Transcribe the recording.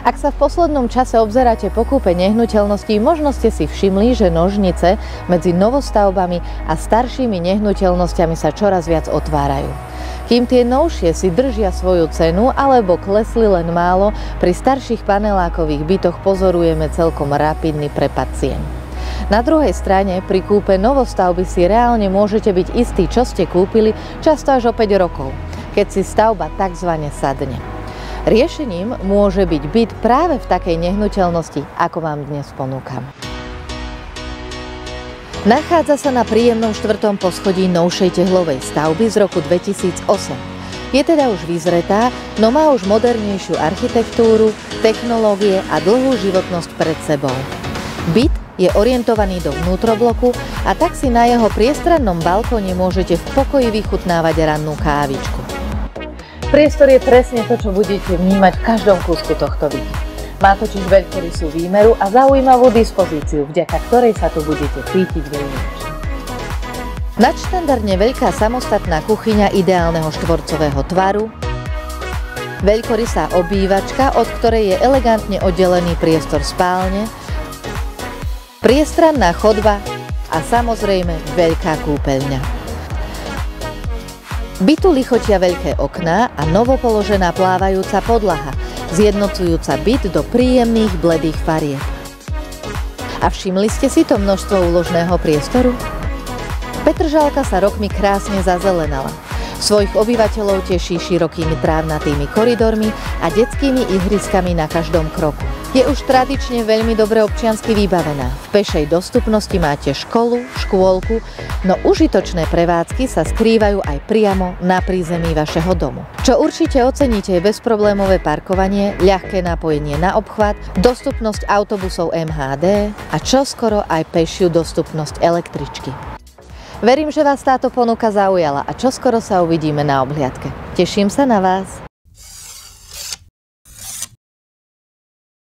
Ak sa v poslednom čase obzeráte po kúpe nehnuteľností, možno ste si všimli, že nožnice medzi novostavbami a staršími nehnuteľnosťami sa čoraz viac otvárajú. Kým tie novšie si držia svoju cenu alebo klesli len málo, pri starších panelákových bytoch pozorujeme celkom rapidný prepad cien. Na druhej strane, pri kúpe novostavby si reálne môžete byť istí, čo ste kúpili, často až o 5 rokov, keď si stavba takzvané sadne. Riešením môže byť byt práve v takej nehnuteľnosti, ako vám dnes ponúkam. Nachádza sa na príjemnom 4. poschodí novšej tehlovej stavby z roku 2008. Je teda už vyzretá, no má už modernejšiu architektúru, technológie a dlhú životnosť pred sebou. Byt je orientovaný do vnútrobloku a tak si na jeho priestrannom balkóne môžete v pokoji vychutnávať rannú kávičku. Priestor je presne to, čo budete vnímať v každom kúsku tohto bytu. Má totiž veľkorysú výmeru a zaujímavú dispozíciu, vďaka ktorej sa tu budete cítiť výnimočne. Nadštandardne veľká samostatná kuchyňa ideálneho štvorcového tvaru, veľkorysá obývačka, od ktorej je elegantne oddelený priestor spálne, priestranná chodba a samozrejme veľká kúpeľňa. Bytu lichotia veľké okná a novopoložená plávajúca podlaha, zjednocujúca byt do príjemných bledých farieb. A všimli ste si to množstvo úložného priestoru? Petržalka sa rokmi krásne zazelenala. Svojich obyvateľov teší širokými trávnatými koridormi a detskými ihriskami na každom kroku. Je už tradične veľmi dobre občiansky vybavená. V pešej dostupnosti máte školu, škôlku, no užitočné prevádzky sa skrývajú aj priamo na prízemí vašeho domu. Čo určite oceníte je bezproblémové parkovanie, ľahké napojenie na obchvat, dostupnosť autobusov MHD a čoskoro aj pešiu dostupnosť električky. Verím, že vás táto ponuka zaujala a čoskoro sa uvidíme na obhliadke. Teším sa na vás.